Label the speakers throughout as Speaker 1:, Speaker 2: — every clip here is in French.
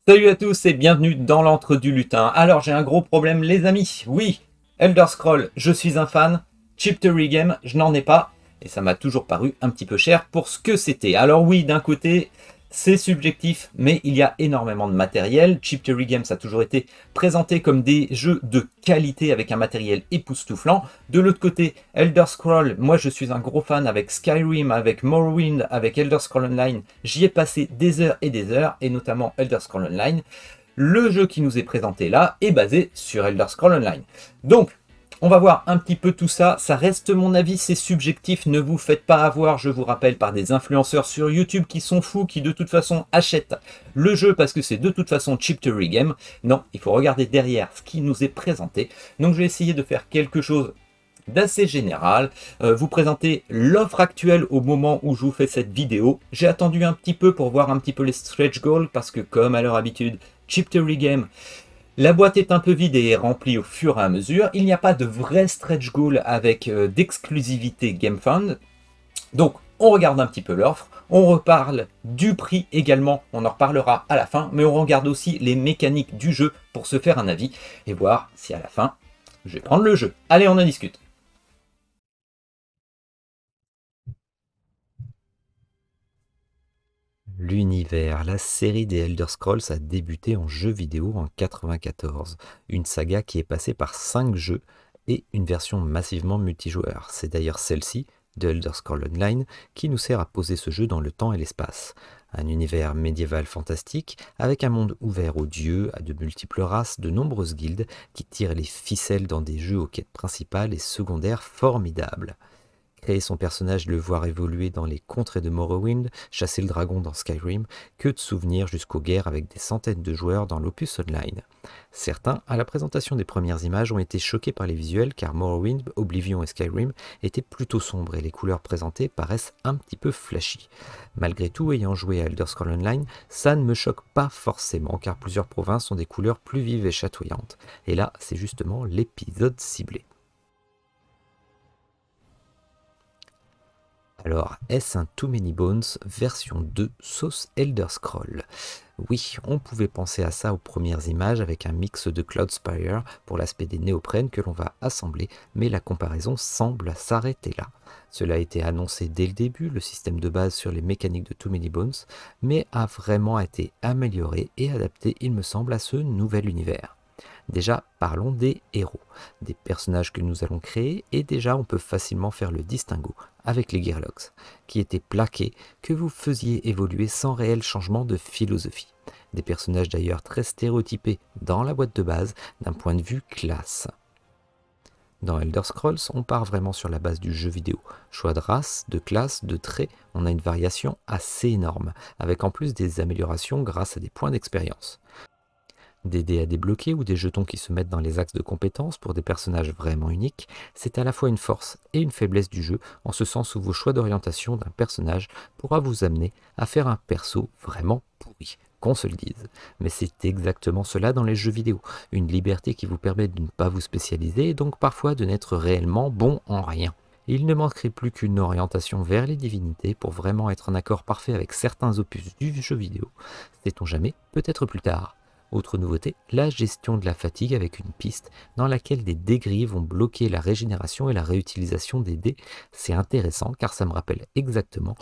Speaker 1: Salut à tous et bienvenue dans l'antre du lutin. Alors j'ai un gros problème les amis, oui, Elder Scrolls, je suis un fan, Chip Theory Game, je n'en ai pas, et ça m'a toujours paru un petit peu cher pour ce que c'était. Alors oui, d'un côté, c'est subjectif, mais il y a énormément de matériel. Chip Theory Games a toujours été présenté comme des jeux de qualité avec un matériel époustouflant. De l'autre côté, Elder Scrolls, moi je suis un gros fan avec Skyrim, avec Morrowind, avec Elder Scrolls Online. J'y ai passé des heures, et notamment Elder Scrolls Online. Le jeu qui nous est présenté là est basé sur Elder Scrolls Online. Donc, on va voir un petit peu tout ça. Ça reste mon avis, c'est subjectif. Ne vous faites pas avoir, je vous rappelle, par des influenceurs sur YouTube qui sont fous, qui de toute façon achètent le jeu parce que c'est de toute façon Chip Theory Game. Non, il faut regarder derrière ce qui nous est présenté. Donc je vais essayer de faire quelque chose d'assez général, vous présenter l'offre actuelle au moment où je vous fais cette vidéo. J'ai attendu un petit peu pour voir un petit peu les stretch goals parce que comme à leur habitude, Chip Theory Game, la boîte est un peu vide et est remplie au fur et à mesure. Il n'y a pas de vrai stretch goal avec d'exclusivité GameFound. Donc, on regarde un petit peu l'offre. On reparle du prix également. On en reparlera à la fin. Mais on regarde aussi les mécaniques du jeu pour se faire un avis et voir si à la fin, je vais prendre le jeu. Allez, on en discute.
Speaker 2: L'univers, la série des Elder Scrolls a débuté en jeu vidéo en 1994, une saga qui est passée par 5 jeux et une version massivement multijoueur. C'est d'ailleurs celle-ci, de Elder Scrolls Online, qui nous sert à poser ce jeu dans le temps et l'espace. Un univers médiéval fantastique, avec un monde ouvert aux dieux, à de multiples races, de nombreuses guildes, qui tirent les ficelles dans des jeux aux quêtes principales et secondaires formidables. Créer son personnage, le voir évoluer dans les contrées de Morrowind, chasser le dragon dans Skyrim, que de souvenirs jusqu'aux guerres avec des centaines de joueurs dans l'opus online. Certains, à la présentation des premières images, ont été choqués par les visuels car Morrowind, Oblivion et Skyrim étaient plutôt sombres et les couleurs présentées paraissent un petit peu flashy. Malgré tout, ayant joué à Elder Scrolls Online, ça ne me choque pas forcément car plusieurs provinces ont des couleurs plus vives et chatoyantes. Et là, c'est justement l'épisode ciblé. Alors, est-ce un Too Many Bones version 2 sauce Elder Scroll? Oui, on pouvait penser à ça aux premières images avec un mix de Cloudspire pour l'aspect des néoprènes que l'on va assembler, mais la comparaison semble s'arrêter là. Cela a été annoncé dès le début, le système de base sur les mécaniques de Too Many Bones, mais a vraiment été amélioré et adapté, il me semble, à ce nouvel univers. Déjà, parlons des héros, des personnages que nous allons créer, et déjà on peut facilement faire le distinguo avec les Gearlocks, qui étaient plaqués, que vous faisiez évoluer sans réel changement de philosophie. Des personnages d'ailleurs très stéréotypés dans la boîte de base d'un point de vue classe. Dans Elder Scrolls, on part vraiment sur la base du jeu vidéo. Choix de race, de classe, de traits, on a une variation assez énorme, avec en plus des améliorations grâce à des points d'expérience. Des dés à débloquer ou des jetons qui se mettent dans les axes de compétences pour des personnages vraiment uniques, c'est à la fois une force et une faiblesse du jeu, en ce sens où vos choix d'orientation d'un personnage pourra vous amener à faire un perso vraiment pourri, qu'on se le dise. Mais c'est exactement cela dans les jeux vidéo, une liberté qui vous permet de ne pas vous spécialiser et donc parfois de n'être réellement bon en rien. Il ne manquerait plus qu'une orientation vers les divinités pour vraiment être en accord parfait avec certains opus du jeu vidéo. Sait-on jamais, peut-être plus tard. Autre nouveauté, la gestion de la fatigue avec une piste dans laquelle des dés gris vont bloquer la régénération et la réutilisation des dés. C'est intéressant car ça me rappelle exactement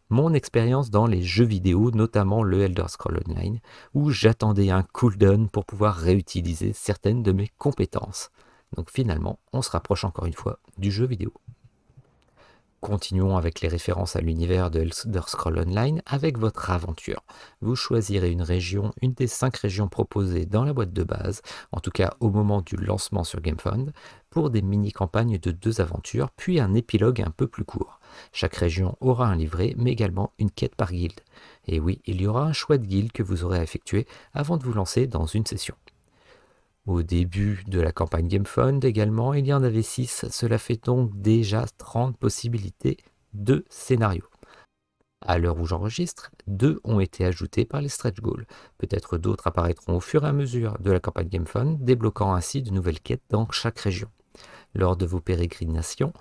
Speaker 2: mon expérience dans les jeux vidéo, notamment le Elder Scrolls Online, où j'attendais un cooldown pour pouvoir réutiliser certaines de mes compétences. Donc finalement, on se rapproche encore une fois du jeu vidéo. Continuons avec les références à l'univers de Elder Scrolls Online avec votre aventure. Vous choisirez une région, une des 5 régions proposées dans la boîte de base, en tout cas au moment du lancement sur GameFound, pour des mini-campagnes de 2 aventures, puis un épilogue un peu plus court. Chaque région aura un livret, mais également une quête par guilde. Et oui, il y aura un choix de guilde que vous aurez à effectuer avant de vous lancer dans une session. Au début de la campagne GameFound également, il y en avait 6, cela fait donc déjà 30 possibilités de scénarios. À l'heure où j'enregistre, 2 ont été ajoutés par les stretch goals. Peut-être d'autres apparaîtront au fur et à mesure de la campagne GameFound, débloquant ainsi de nouvelles quêtes dans chaque région. Lors de vos pérégrinations,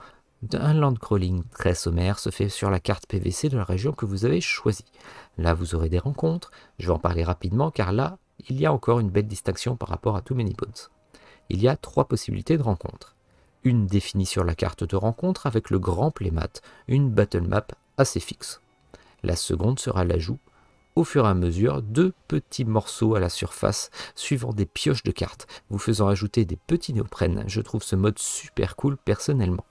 Speaker 2: un land crawling très sommaire se fait sur la carte PVC de la région que vous avez choisie. Là, vous aurez des rencontres, je vais en parler rapidement car là, il y a encore une belle distinction par rapport à Too Many Bones. Il y a 3 possibilités de rencontre. Une définie sur la carte de rencontre avec le grand playmat, une battle map assez fixe. La seconde sera l'ajout, au fur et à mesure, de petits morceaux à la surface, suivant des pioches de cartes, vous faisant ajouter des petits néoprènes. Je trouve ce mode super cool personnellement,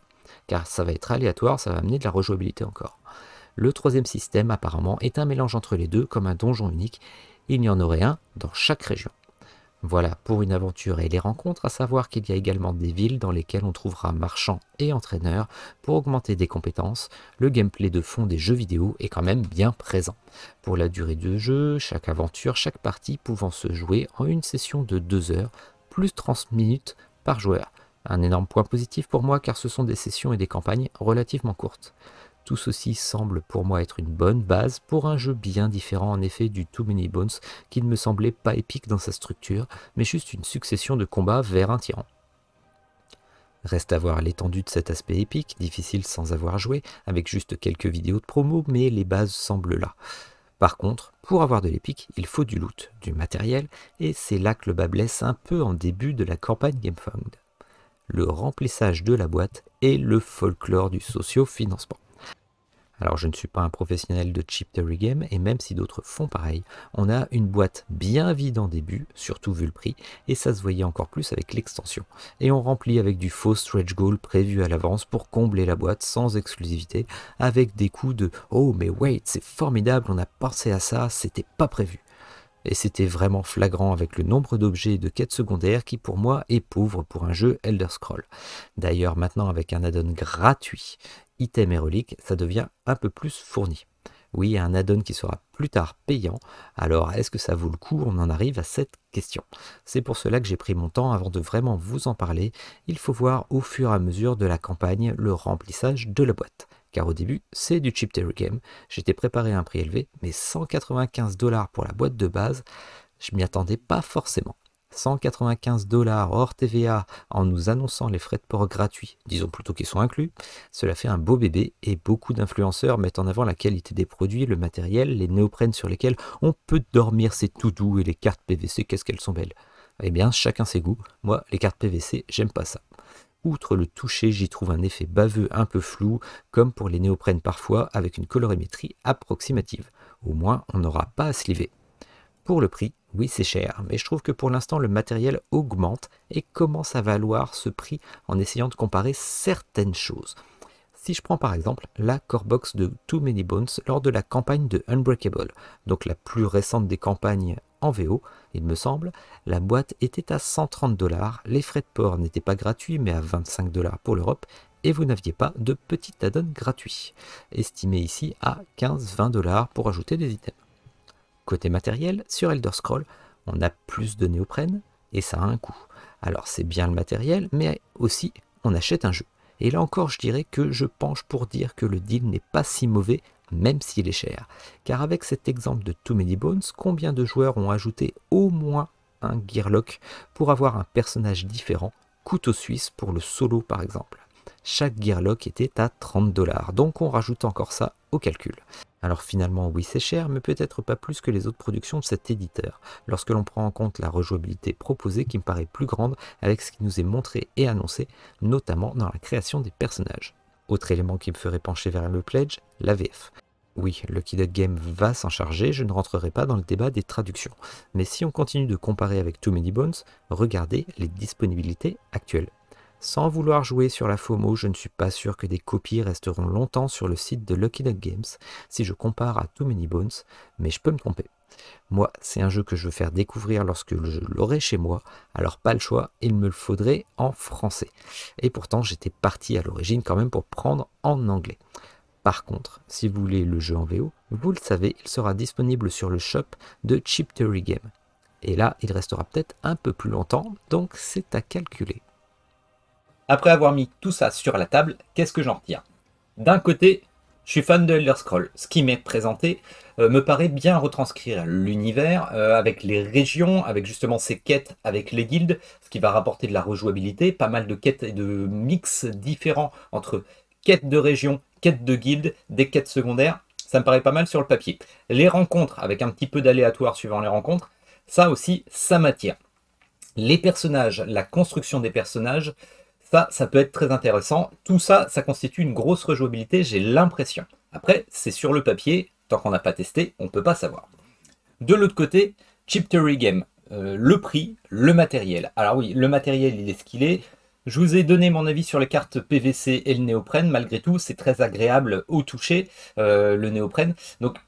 Speaker 2: car ça va être aléatoire, ça va amener de la rejouabilité encore. Le troisième système, apparemment, est un mélange entre les deux, comme un donjon unique. Il y en aurait un dans chaque région. Voilà pour une aventure et les rencontres, à savoir qu'il y a également des villes dans lesquelles on trouvera marchands et entraîneurs pour augmenter des compétences. Le gameplay de fond des jeux vidéo est quand même bien présent. Pour la durée de jeu, chaque aventure, chaque partie pouvant se jouer en une session de 2 heures, plus 30 minutes par joueur. Un énorme point positif pour moi car ce sont des sessions et des campagnes relativement courtes. Tout ceci semble pour moi être une bonne base pour un jeu bien différent en effet du Too Many Bones qui ne me semblait pas épique dans sa structure, mais juste une succession de combats vers un tyran. Reste à voir l'étendue de cet aspect épique, difficile sans avoir joué, avec juste quelques vidéos de promo, mais les bases semblent là. Par contre, pour avoir de l'épique, il faut du loot, du matériel, et c'est là que le bas blesse un peu en début de la campagne GameFound. Le remplissage de la boîte et le folklore du socio-financement. Alors je ne suis pas un professionnel de Cheap Theory Game et même si d'autres font pareil, on a une boîte bien vide en début, surtout vu le prix, et ça se voyait encore plus avec l'extension. Et on remplit avec du faux stretch goal prévu à l'avance pour combler la boîte sans exclusivité, avec des coups de « Oh mais wait, c'est formidable, on a pensé à ça, c'était pas prévu ». Et c'était vraiment flagrant avec le nombre d'objets et de quêtes secondaires qui pour moi est pauvre pour un jeu Elder Scrolls. D'ailleurs maintenant avec un add-on gratuit, items et reliques, ça devient un peu plus fourni. Oui, un add-on qui sera plus tard payant, alors est-ce que ça vaut le coup? On en arrive à cette question. C'est pour cela que j'ai pris mon temps avant de vraiment vous en parler. Il faut voir au fur et à mesure de la campagne le remplissage de la boîte. Car au début, c'est du Cheap Theory Game. J'étais préparé à un prix élevé, mais 195 $ pour la boîte de base, je m'y attendais pas forcément. 195 $ hors TVA en nous annonçant les frais de port gratuits, disons plutôt qu'ils sont inclus, cela fait un beau bébé et beaucoup d'influenceurs mettent en avant la qualité des produits, le matériel, les néoprènes sur lesquels on peut dormir, c'est tout doux et les cartes PVC, qu'est-ce qu'elles sont belles. Eh bien, chacun ses goûts. Moi, les cartes PVC, j'aime pas ça. Outre le toucher, j'y trouve un effet baveux un peu flou, comme pour les néoprènes parfois, avec une colorimétrie approximative. Au moins, on n'aura pas à sliver. Pour le prix, oui c'est cher, mais je trouve que pour l'instant le matériel augmente et commence à valoir ce prix en essayant de comparer certaines choses. Si je prends par exemple la core box de Too Many Bones lors de la campagne de Unbreakable, donc la plus récente des campagnes en VO, il me semble, la boîte était à 130 $, les frais de port n'étaient pas gratuits mais à 25 $ pour l'Europe, et vous n'aviez pas de petit add-on gratuit, estimé ici à 15-20 $ pour ajouter des items. Côté matériel, sur Elder Scrolls, on a plus de néoprène, et ça a un coût. Alors c'est bien le matériel, mais aussi on achète un jeu. Et là encore, je dirais que je penche pour dire que le deal n'est pas si mauvais, même s'il est cher. Car avec cet exemple de Too Many Bones, combien de joueurs ont ajouté au moins un Gearlock pour avoir un personnage différent, couteau suisse pour le solo par exemple. Chaque Gearlock était à 30 $, donc on rajoute encore ça au calcul. Alors finalement oui c'est cher, mais peut-être pas plus que les autres productions de cet éditeur, lorsque l'on prend en compte la rejouabilité proposée qui me paraît plus grande avec ce qui nous est montré et annoncé, notamment dans la création des personnages. Autre élément qui me ferait pencher vers le pledge, la VF. Oui, Lucky Duck Game va s'en charger, je ne rentrerai pas dans le débat des traductions. Mais si on continue de comparer avec Too Many Bones, regardez les disponibilités actuelles. Sans vouloir jouer sur la FOMO, je ne suis pas sûr que des copies resteront longtemps sur le site de Lucky Duck Games si je compare à Too Many Bones, mais je peux me tromper. Moi, c'est un jeu que je veux faire découvrir lorsque je l'aurai chez moi, alors pas le choix, il me le faudrait en français. Et pourtant, j'étais parti à l'origine quand même pour prendre en anglais. Par contre, si vous voulez le jeu en VO, vous le savez, il sera disponible sur le shop de Cheap Theory Game. Et là, il restera peut-être un peu plus longtemps, donc c'est à calculer.
Speaker 1: Après avoir mis tout ça sur la table, qu'est-ce que j'en retiens? D'un côté, je suis fan de Elder Scrolls. Ce qui m'est présenté me paraît bien retranscrire l'univers avec les régions, avec justement ces quêtes avec les guildes, ce qui va rapporter de la rejouabilité, pas mal de quêtes et de mix différents entre quêtes de région, quêtes de guildes, des quêtes secondaires. Ça me paraît pas mal sur le papier. Les rencontres, avec un petit peu d'aléatoire suivant les rencontres, Ça aussi, ça m'attire. Les personnages, la construction des personnages, ça peut être très intéressant. Tout ça, ça constitue une grosse rejouabilité, j'ai l'impression. Après, c'est sur le papier, tant qu'on n'a pas testé, on ne peut pas savoir. De l'autre côté, Chip Theory Game, le prix, le matériel. Alors oui, le matériel, il est ce qu'il est. Je vous ai donné mon avis sur les cartes PVC et le néoprène. Malgré tout, c'est très agréable au toucher, le néoprène. Donc,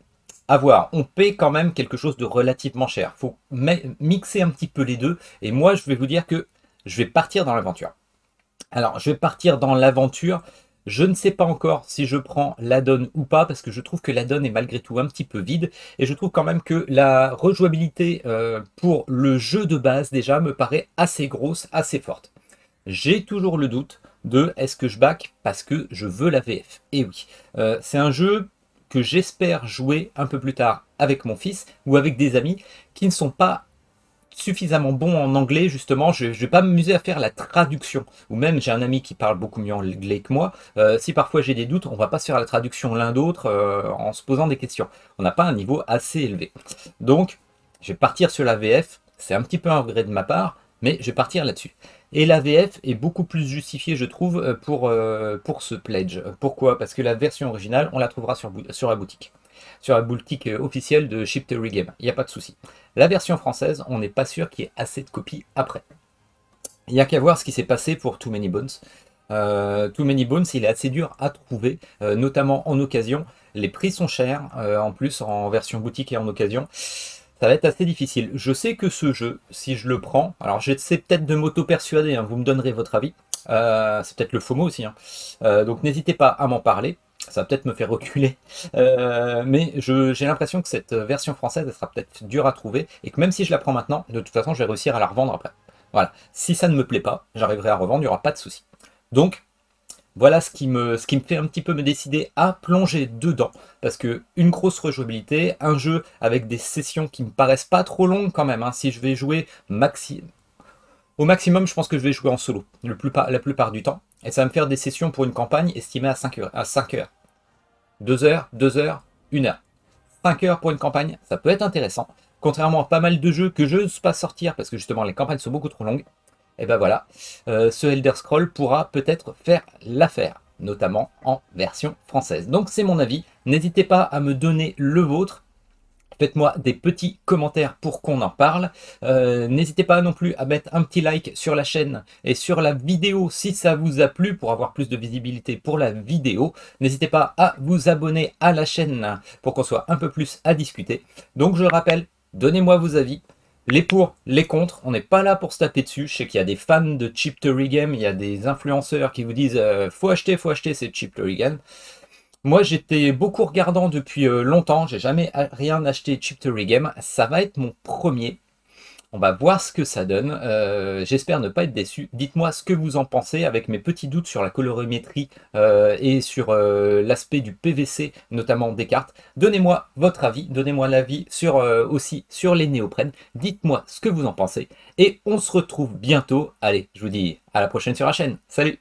Speaker 1: à voir. On paie quand même quelque chose de relativement cher. Il faut mixer un petit peu les deux. Et moi, je vais vous dire que je vais partir dans l'aventure. Alors, je vais partir dans l'aventure. Je ne sais pas encore si je prends l'add-on ou pas, parce que je trouve que l'add-on est malgré tout un petit peu vide, et je trouve quand même que la rejouabilité pour le jeu de base déjà me paraît assez grosse, assez forte. J'ai toujours le doute de est-ce que je back parce que je veux la VF. Et oui, c'est un jeu que j'espère jouer un peu plus tard avec mon fils ou avec des amis qui ne sont pas suffisamment bons en anglais, justement. Je ne vais pas m'amuser à faire la traduction, ou même j'ai un ami qui parle beaucoup mieux anglais que moi. Si parfois j'ai des doutes, on va pas se faire la traduction l'un d'autre en se posant des questions. On n'a pas un niveau assez élevé. Donc, je vais partir sur la VF. C'est un petit peu un regret de ma part, mais je vais partir là-dessus. Et la VF est beaucoup plus justifiée, je trouve, pour ce pledge. Pourquoi? Parce que la version originale, on la trouvera sur la boutique. Sur la boutique officielle de Chip Theory Game. Il n'y a pas de souci. La version française, on n'est pas sûr qu'il y ait assez de copies après. Il n'y a qu'à voir ce qui s'est passé pour Too Many Bones. Too Many Bones, il est assez dur à trouver, notamment en occasion. Les prix sont chers, en plus en version boutique et en occasion. Ça va être assez difficile. Je sais que ce jeu, si je le prends, alors j'essaie peut-être de m'auto-persuader, hein, vous me donnerez votre avis. C'est peut-être le FOMO aussi. Hein. Donc n'hésitez pas à m'en parler. Ça va peut-être me faire reculer. Mais j'ai l'impression que cette version française, elle sera peut-être dure à trouver. Et que même si je la prends maintenant, de toute façon, je vais réussir à la revendre après. Voilà. Si ça ne me plaît pas, j'arriverai à revendre, il n'y aura pas de souci. Donc, voilà ce qui me fait un petit peu me décider à plonger dedans. Parce que une grosse rejouabilité, un jeu avec des sessions qui me paraissent pas trop longues quand même. Hein, si je vais jouer au maximum, je pense que je vais jouer en solo la plupart du temps. Et ça va me faire des sessions pour une campagne estimée à 5 heures. 2 heures, 2 heures, 1 heure. 5 heures pour une campagne, ça peut être intéressant. Contrairement à pas mal de jeux que je n'ose pas sortir parce que justement les campagnes sont beaucoup trop longues. Et ben voilà, ce Elder Scroll pourra peut-être faire l'affaire, notamment en version française. Donc c'est mon avis, n'hésitez pas à me donner le vôtre. Faites-moi des petits commentaires pour qu'on en parle. N'hésitez pas non plus à mettre un petit like sur la chaîne et sur la vidéo si ça vous a plu pour avoir plus de visibilité pour la vidéo. N'hésitez pas à vous abonner à la chaîne pour qu'on soit un peu plus à discuter. Donc je le rappelle, donnez-moi vos avis. Les pour, les contre, on n'est pas là pour se taper dessus. Je sais qu'il y a des fans de Chip Theory Game, il y a des influenceurs qui vous disent faut acheter, c'est Chip Theory Game. Moi, j'étais beaucoup regardant depuis longtemps. J'ai jamais rien acheté Chip Theory Game. Ça va être mon premier. On va voir ce que ça donne. J'espère ne pas être déçu. Dites-moi ce que vous en pensez avec mes petits doutes sur la colorimétrie et sur l'aspect du PVC, notamment des cartes. Donnez-moi votre avis. Donnez-moi l'avis aussi sur les néoprènes. Dites-moi ce que vous en pensez. Et on se retrouve bientôt. Allez, je vous dis à la prochaine sur la chaîne. Salut!